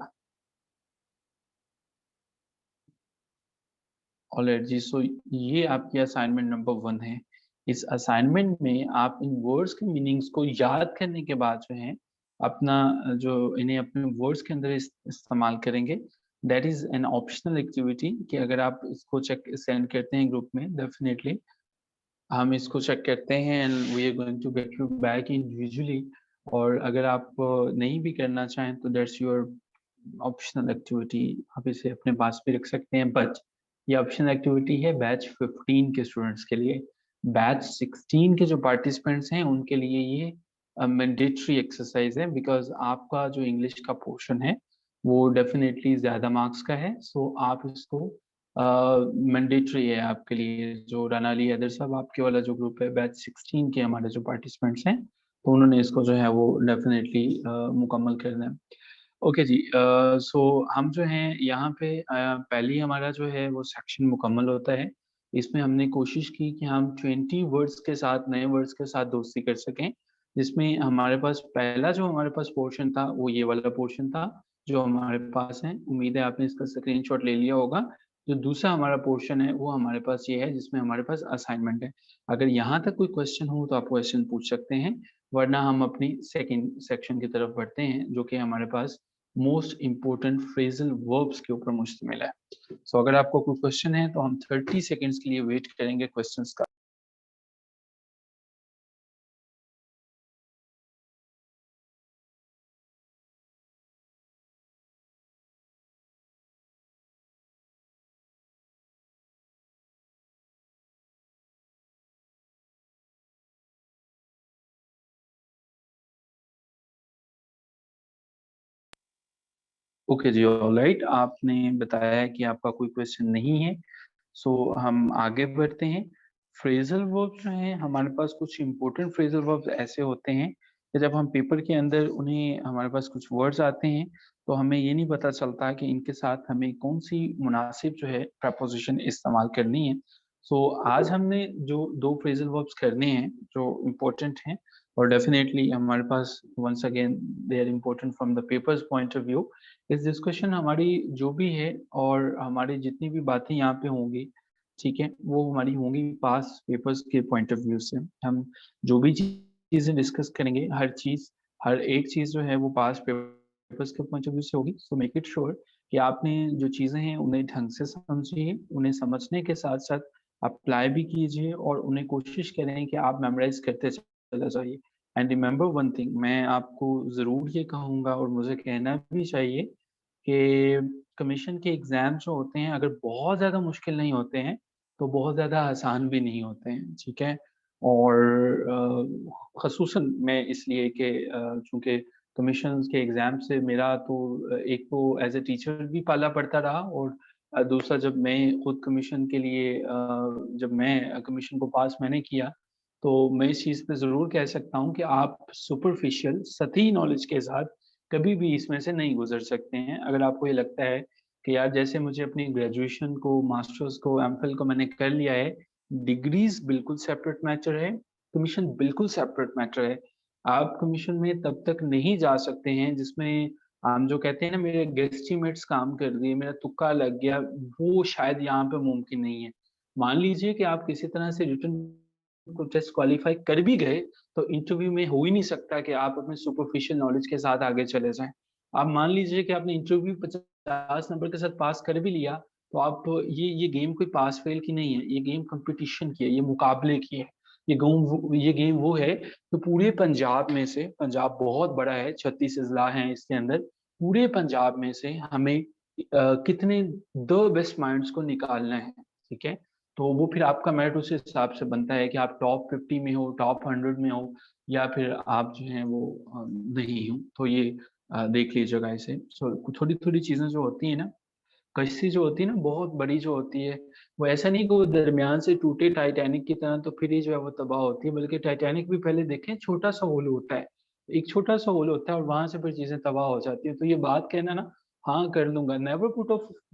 ऑलराइट जी, सो ये आपकी असाइनमेंट नंबर 1 है। इस असाइनमेंट में आप इन वर्ड्स के मीनिंग्स को याद करने के बाद जो है, अपना जो इन्हें अपने वर्ड्स के अंदर इस्तेमाल करेंगे। That is an optional activity कि अगर आप इसको चेक सेंड करते हैं ग्रुप में, डेफिनिटली हम इसको चेक करते हैं and we are going to get you back individually. और अगर आप नहीं भी करना चाहें तो दैट्स योर ऑप्शनल एक्टिविटी, आप इसे अपने पास भी रख सकते हैं, बट ये ऑप्शनल एक्टिविटी है बैच 15 के स्टूडेंट्स के लिए। बैच 16 के जो पार्टिसिपेंट्स हैं उनके लिए ये मैंडेटरी एक्सरसाइज है, बिकॉज आपका जो इंग्लिश का पोर्शन है वो डेफिनेटली ज़्यादा मार्क्स का है। सो आप इसको मैंडेटरी है आपके लिए। जो राना अली हैदर साहब आपके वाला जो ग्रुप है बैच 16 के हमारे जो पार्टिसिपेंट्स हैं, तो उन्होंने इसको जो है वो डेफिनेटली मुकम्मल करना है। ओके जी, सो हम जो हैं यहाँ पे पहले ही हमारा जो है वो सेक्शन मुकम्मल होता है। इसमें हमने कोशिश की कि हम 20 वर्ड्स के साथ, नए वर्ड्स के साथ दोस्ती कर सकें, जिसमें हमारे पास पहला जो हमारे पास पोर्शन था वो ये वाला पोर्शन था जो हमारे पास है। उम्मीद है आपने इसका स्क्रीनशॉट ले लिया होगा। जो दूसरा हमारा पोर्शन है वो हमारे पास ये है जिसमें हमारे पास असाइनमेंट है। अगर यहाँ तक कोई क्वेश्चन हो तो आप क्वेश्चन पूछ सकते हैं, वरना हम अपनी सेकंड सेक्शन की तरफ बढ़ते हैं जो कि हमारे पास मोस्ट इम्पोर्टेंट फ्रेजल वर्ब्स के ऊपर मुश्तमिल है। सो अगर आपको कोई क्वेश्चन है तो हम 30 सेकंड्स के लिए वेट करेंगे क्वेश्चंस का। ओके जी, ऑलराइट, आपने बताया है कि आपका कोई क्वेश्चन नहीं है, सो हम आगे बढ़ते हैं। फ्रेजल वर्ब्स जो हैं हमारे पास, कुछ इंपॉर्टेंट फ्रेजल वर्ब्स ऐसे होते हैं कि जब हम पेपर के अंदर उन्हें, हमारे पास कुछ वर्ड्स आते हैं तो हमें ये नहीं पता चलता कि इनके साथ हमें कौन सी मुनासिब जो है प्रपोजिशन इस्तेमाल करनी है। सो आज हमने जो दो फ्रेजल वर्ब्स करने हैं जो इम्पोर्टेंट हैं, और डेफिनेटली हमारे पास once again they are important from the papers point of view. इस डिस्कशन हमारी जो भी है और हमारी जितनी भी बातें यहाँ पे होंगी, ठीक है, वो हमारी होंगी पास पेपर्स के पॉइंट ऑफ व्यू से। हम जो भी चीज़ें डिस्कस करेंगे, हर चीज़, हर एक चीज़ जो है वो पास पेपर्स के पॉइंट ऑफ व्यू से होगी। सो मेक इट श्योर कि आपने जो चीज़ें हैं उन्हें ढंग से समझिए, उन्हें समझने के साथ-साथ अप्लाई भी कीजिए और उन्हें कोशिश करें कि आप मेमोराइज़ करते चले जाइए। एंड रिमेंबर वन थिंग, मैं आपको ज़रूर ये कहूँगा और मुझे कहना भी चाहिए कि कमीशन के एग्ज़ाम जो होते हैं अगर बहुत ज़्यादा मुश्किल नहीं होते हैं, तो बहुत ज़्यादा आसान भी नहीं होते हैं, ठीक है? और ख़ुसूसन मैं इसलिए कि चूँकि कमीशन्स के एग्ज़ाम से मेरा तो एक तो एज़ अ टीचर भी पाला पड़ता रहा, और दूसरा जब मैं खुद कमीशन के लिए जब मैं कमीशन को पास मैंने किया, तो मैं इस चीज़ पे ज़रूर कह सकता हूँ कि आप सुपरफिशियल सतही नॉलेज के साथ कभी भी इसमें से नहीं गुज़र सकते हैं। अगर आपको ये लगता है कि यार जैसे मुझे अपनी ग्रेजुएशन को, मास्टर्स को, एमफिल को मैंने कर लिया है, डिग्रीज़ बिल्कुल सेपरेट मैटर है, कमीशन बिल्कुल सेपरेट मैटर है। आप कमीशन में तब तक नहीं जा सकते हैं जिसमें हम जो कहते हैं ना, मेरे गेस्टीमेट्स काम कर दिए, मेरा तुक्का लग गया, वो शायद यहाँ पे मुमकिन नहीं है। मान लीजिए कि आप किसी तरह से रिटन को टेस्ट क्वालीफाई कर भी गए, तो इंटरव्यू में हो ही नहीं सकता कि आप अपने सुपरफिशियल नॉलेज के साथ आगे चले जाएँ। आप मान लीजिए कि आपने इंटरव्यू 50 नंबर के साथ पास कर भी लिया, तो आप ये गेम कोई पास फेल की नहीं है, ये गेम कॉम्पिटिशन की है, ये मुकाबले की है। ये गेम वो है, तो पूरे पंजाब में से, पंजाब बहुत बड़ा है, 36 अज़ला हैं इसके अंदर, पूरे पंजाब में से हमें कितने 2 बेस्ट माइंड्स को निकालना है, ठीक है? तो वो फिर आपका मेरिट उस हिसाब से बनता है कि आप टॉप 50 में हो, टॉप 100 में हो। या फिर आप जो हैं वो नहीं हो, तो ये देख लीजिएगा इसे। सो थोड़ी-थोड़ी चीज़ें जो होती हैं ना, कश्ती जो होती है ना बहुत बड़ी जो होती है, वो ऐसा नहीं कि वो दरमियान से टूटे टाइटैनिक की तरह तो फिर ही जो है वो तबाह होती है, बल्कि टाइटैनिक भी पहले देखें छोटा-सा होल होता है। एक छोटा-सा होल होता है और वहाँ से फिर चीज़ें तबाह हो जाती हैं। तो ये बात कहना ना, हाँ, कर लूँगा, never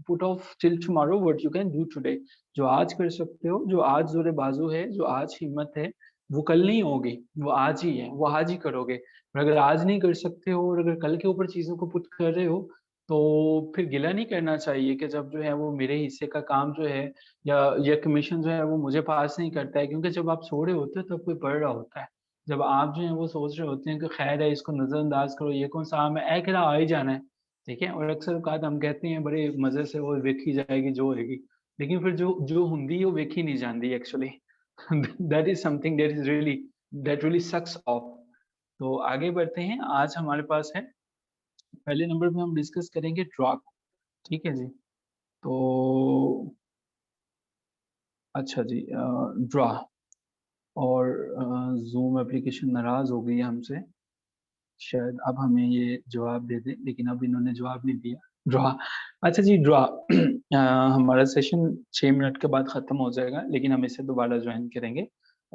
put off till tomorrow what you can do today. जो आज कर सकते हो, जो आज ज़ोर-ए-बाज़ू है, जो आज हिम्मत है, वो कल नहीं होगी, वो आज ही है, वो आज ही करोगे। और अगर आज नहीं कर सकते हो और अगर कल के ऊपर चीज़ों को पुट कर रहे हो, तो फिर गिला नहीं करना चाहिए कि जब जो है वो मेरे हिस्से का काम जो है या कमीशन जो है वो मुझे पास नहीं करता है, क्योंकि जब आप सो रहे होते हो तब कोई पढ़ रहा होता है। जब आप जो है वो सोच रहे होते हैं कि खैर है इसको नज़रअंदाज करो, ये कौन-सा काम है, किरा आ ही जाना है, ठीक है? और अक्सर औकात हम कहते हैं बड़े मज़े से वो वेखी जाएगी जो होएगी, लेकिन फिर जो हुंदी है वो वेखी नहीं जांदी actually. That is something that really sucks off. तो आगे बढ़ते हैं, आज हमारे पास है पहले नंबर पे हम डिस्कस करेंगे ड्रॉ। ठीक है जी। तो अच्छा जी, ड्रा और ज़ूम एप्लीकेशन नाराज़ हो गई है हमसे। शायद अब हमें ये जवाब दे दें, लेकिन अब इन्होंने जवाब नहीं दिया। ड्रा, अच्छा जी ड्रा। हमारा सेशन 6 मिनट के बाद ख़त्म हो जाएगा, लेकिन हम इसे दोबारा जॉइन करेंगे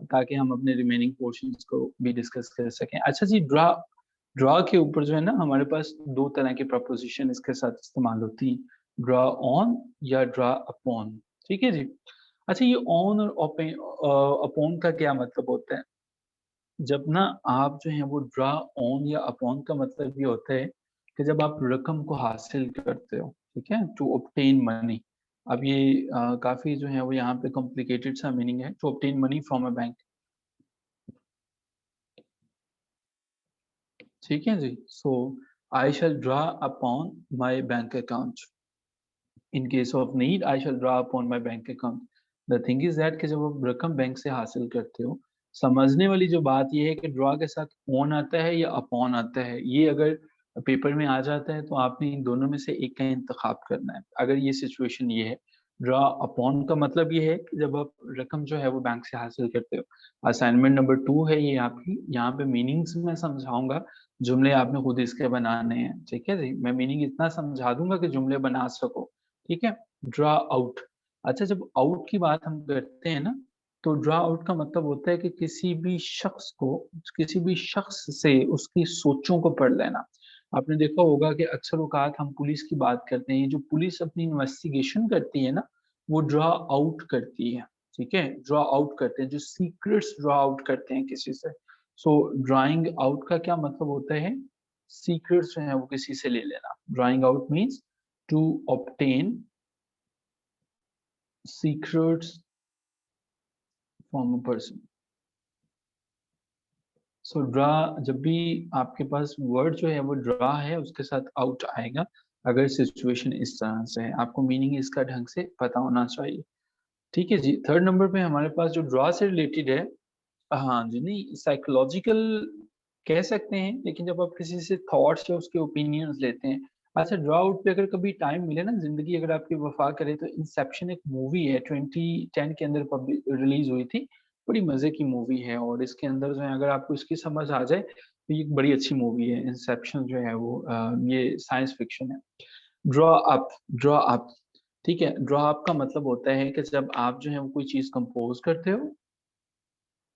ताकि हम अपने रिमेनिंग पोर्शंस को भी डिस्कस कर सकें। अच्छा जी, ड्रा ड्रा के ऊपर जो है ना हमारे पास 2 तरह की प्रीपोज़िशन इसके साथ इस्तेमाल होती हैं, ड्रा ऑन या ड्रा अपॉन, ठीक है जी? अच्छा, ये ऑन और अपॉन का क्या मतलब होता है? जब ना आप जो हैं वो ड्रा ऑन या अपॉन का मतलब ये होता है कि जब आप रकम को हासिल करते हो, ठीक है? To obtain money. अब ये काफ़ी जो है वो यहाँ पे कॉम्प्लिकेटेड सा मीनिंग है, to obtain money from a bank, ठीक है जी? So I shall draw upon my bank account. In case of need I shall draw upon my bank account. The thing is that कि जब आप रकम बैंक से हासिल करते हो, समझने वाली जो बात ये है कि ड्रा के साथ ऑन आता है या अपॉन आता है। ये अगर पेपर में आ जाता है तो आपने इन दोनों में से एक का इंतखाब करना है। अगर ये सिचुएशन ये है, ड्रा अपॉन का मतलब ये है कि जब आप रकम जो है वो बैंक से हासिल करते हो। असाइनमेंट नंबर 2 है ये आपकी, यहाँ पे मीनिंग्स मैं समझाऊँगा, जुमले आपने खुद इसके बनाने हैं, ठीक है जी? मैं मीनिंग इतना समझा दूँगा कि जुमले बना सको। ठीक है? Draw out. अच्छा, जब आउट की बात हम करते हैं ना, तो ड्रा आउट का मतलब होता है कि किसी भी शख्स से उसकी सोचों को पढ़ लेना। आपने देखा होगा कि अक्सर औक़ात हम पुलिस की बात करते हैं, जो पुलिस अपनी इन्वेस्टिगेशन करती है ना, वो ड्रा आउट करती है, ठीक है? ड्रा आउट करते हैं, जो सीक्रेट्स ड्रा आउट करते हैं किसी से। सो ड्राइंग आउट का क्या मतलब होता है? सीक्रेट्स जो हैं वो किसी से ले लेना। Drawing out means to obtain secrets from a person. So draw, जब भी आपके पास वर्ड जो है वो ड्रा है उसके साथ आउट आएगा, अगर सिचुएशन इस तरह से है, आपको मीनिंग इसका ढंग से पता होना चाहिए। ठीक है जी, थर्ड नंबर पे हमारे पास जो ड्रा से रिलेटेड है, हाँ जी, नहीं साइकोलॉजिकल कह सकते हैं, लेकिन जब आप किसी से थॉट्स या उसके ओपिनियंस लेते हैं। अच्छा, ड्रा आउट पे अगर कभी टाइम मिले ना, ज़िंदगी अगर आपकी वफ़ा करे, तो इंसेप्शन एक मूवी है 2010 के अंदर रिलीज़ हुई थी। बड़ी मज़े की मूवी है और इसके अंदर जो है अगर आपको इसकी समझ आ जाए, तो ये एक बड़ी अच्छी मूवी है। इंसेप्शन जो है वो ये साइंस फ़िक्शन है। ड्रा अप ड्रा अप, ठीक है? ड्रा अप का मतलब होता है कि जब आप जो है वो कोई चीज़ कंपोज़ करते हो।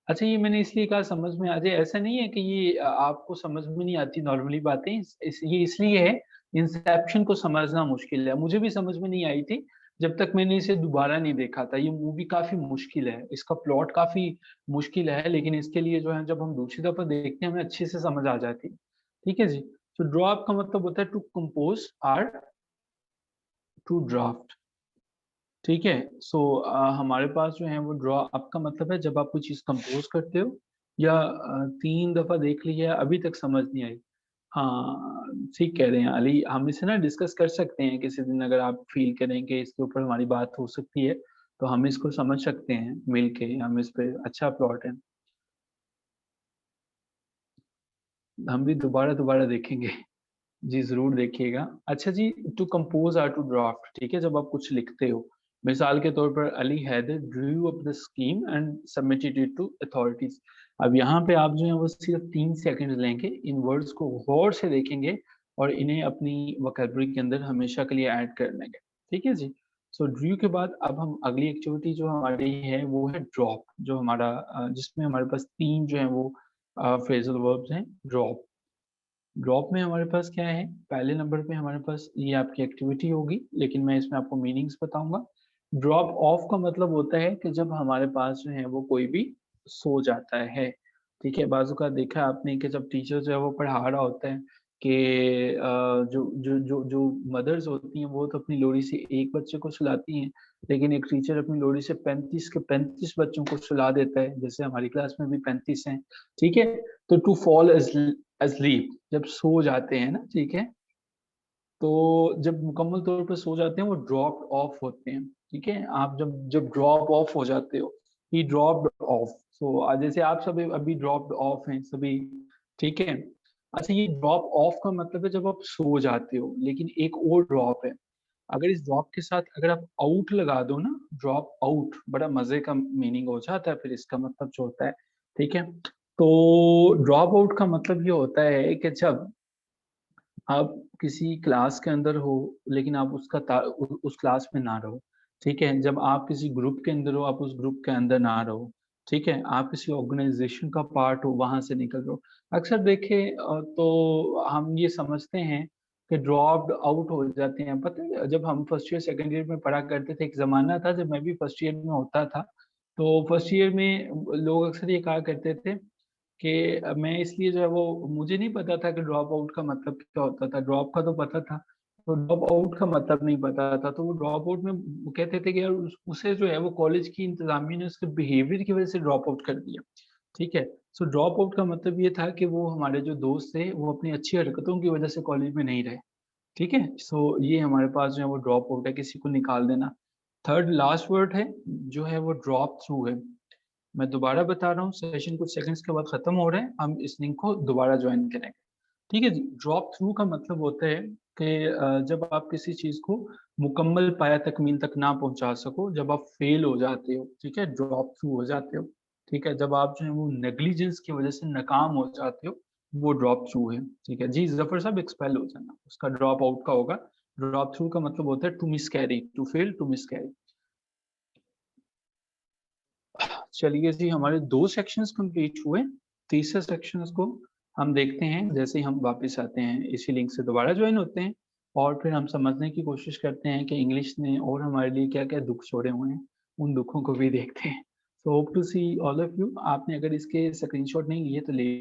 अच्छा, ये मैंने इसलिए कहा समझ में आ जाए, ऐसा नहीं है कि ये आपको समझ में नहीं आती नॉर्मली बातें, ये इसलिए है, इंसेप्शन को समझना मुश्किल है। मुझे भी समझ में नहीं आई थी, जब तक मैंने इसे दोबारा नहीं देखा था। ये मूवी काफ़ी मुश्किल है, इसका प्लॉट काफ़ी मुश्किल है, लेकिन इसके लिए जो है जब हम दूसरी दफ़ा देखते हैं, हमें अच्छे से समझ आ जाती है। ठीक है जी? तो ड्रॉ अप का मतलब होता है to compose art, to draft. ठीक है? सो हमारे पास जो है वो ड्रॉ अप का मतलब है जब आप कोई चीज़ कंपोज़ करते हो या 3 दफ़ा देख ली है, अभी तक समझ नहीं आई। हाँ, ठीक कह रहे हैं अली, हम इसे ना डिस्कस कर सकते हैं किसी दिन, अगर आप फ़ील करें कि इसके ऊपर हमारी बात हो सकती है, तो हम इसको समझ सकते हैं मिल के, हम इस पे अच्छा प्लॉट है। हम भी दोबारा-दोबारा देखेंगे। जी, ज़रूर देखिएगा। अच्छा जी, टू कंपोज़ और टू ड्राफ्ट, ठीक है? जब आप कुछ लिखते हो, मिसाल के तौर पर Ali Haider drew up the scheme and submitted it to authorities. अब यहाँ पे आप जो है वो सिर्फ 3 सेकंड लेंगे, इन वर्ड्स को गौर से देखेंगे और इन्हें अपनी वोकैब्युलरी के अंदर हमेशा के लिए ऐड कर लेंगे। ठीक है जी? सो ड्रू के बाद अब हम अगली एक्टिविटी जो हमारी है वो है ड्रॉप, जो हमारा जिसमें हमारे पास 3 जो है वो फ्रेज़ल वर्ब्स हैं ड्रॉप। ड्रॉप में हमारे पास क्या है, पहले नंबर पे हमारे पास ये आपकी एक्टिविटी होगी, लेकिन मैं इसमें आपको मीनिंग्स बताऊँगा। ड्रॉप ऑफ का मतलब होता है कि जब हमारे पास जो है वो कोई भी सो जाता है, ठीक है? बाज़-औक़ात देखा है आपने कि जब टीचर जो है वो पढ़ा रहा होता है कि जो मदर्स होती हैं वो तो अपनी लोरी से एक बच्चे को सुलाती हैं, लेकिन एक टीचर अपनी लोरी से 35 के 35 बच्चों को सुला देता है, जैसे हमारी क्लास में भी 35 हैं, ठीक है? तो टू फॉल asleep जब सो जाते हैं ना, ठीक है? तो जब मुकम्मल तौर पे सो जाते हैं वो ड्रॉप्ड ऑफ होते हैं, ठीक है? आप जब जब ड्रॉप ऑफ हो जाते हो, ही ड्रॉप्ड ऑफ सो जैसे आप सभी अभी ड्रॉप्ड ऑफ हैं सभी, ठीक है? अच्छा ये ड्रॉप ऑफ का मतलब है जब आप सो जाते हो, लेकिन एक और ड्रॉप है। अगर इस ड्रॉप के साथ अगर आप आउट लगा दो ना, ड्रॉप आउट बड़ा मज़े का मीनिंग हो जाता है फिर इसका मतलब जो होता है, ठीक है? तो ड्रॉप आउट का मतलब ये होता है कि जब आप किसी क्लास के अंदर हो, लेकिन आप उसका उस क्लास में ना रहो, ठीक है? जब आप किसी ग्रुप के अंदर हो, आप उस ग्रुप के अंदर ना रहो, ठीक है? आप किसी ऑर्गनाइज़ेशन का पार्ट हो, वहाँ से निकल रहो। अक्सर देखें तो हम ये समझते हैं कि ड्रॉप्ड आउट हो जाते हैं। पता है जब हम फर्स्ट ईयर, सेकंड ईयर में पढ़ा करते थे, एक ज़माना था जब मैं भी फर्स्ट ईयर में होता था, तो फर्स्ट ईयर में लोग अक्सर ये कहा करते थे कि मैं इसलिए जो है वो मुझे नहीं पता था कि ड्रॉप आउट का मतलब क्या होता था, ड्रॉप का तो पता था, तो ड्रॉप आउट का मतलब नहीं पता था, तो वो ड्रॉप आउट में वो कहते थे कि यार उसे जो है वो कॉलेज की इंतज़ामिया ने उसके बिहेवियर की वज़ह से ड्रॉप आउट कर दिया, ठीक है? सो ड्रॉप आउट का मतलब ये था कि वो हमारे जो दोस्त थे, वो अपनी अच्छी हरकतों की वज़ह से कॉलेज में नहीं रहे, ठीक है? सो ये हमारे पास जो है वो ड्रॉप आउट है, किसी को निकाल देना। थर्ड लास्ट वर्ड है, जो है वो ड्रॉप थ्रू है। मैं दोबारा बता रहा हूँ, सेशन कुछ सेकंड्स के बाद खत्म हो रहा है, हम इस लिंक को दोबारा जॉइन करेंगे। ठीक है जी? ड्रॉप थ्रू का मतलब होता है कि जब आप किसी चीज़ को मुकम्मल पाया तकमील तक ना पहुँचा सको, जब आप फेल हो जाते हो, ठीक है? ड्रॉप थ्रू हो जाते हो, ठीक है? जब आप जो है वो नेग्लिजेंस की वज़ह से नाकाम हो जाते हो, वो ड्रॉप थ्रू है, ठीक है? जी, ज़फ़र साहब एक्सपेल हो जाना, उसका ड्रॉप आउट का होगा। ड्रॉप थ्रू का मतलब होता है टू मिसकैरी, टू फेल, टू मिसकैरी। चलिए जी, हमारे 2 सेक्शंस कंप्लीट हुए। तीसरे सेक्शंस को हम देखते हैं जैसे ही हम वापस आते हैं, इसी लिंक से दोबारा जॉइन होते हैं और फिर हम समझने की कोशिश करते हैं कि इंग्लिश ने और हमारे लिए क्या-क्या दुःख छोड़े हुए हैं, उन दुखों को भी देखते हैं। So hope to see all of you. आपने अगर इसके स्क्रीनशॉट नहीं लिए तो ले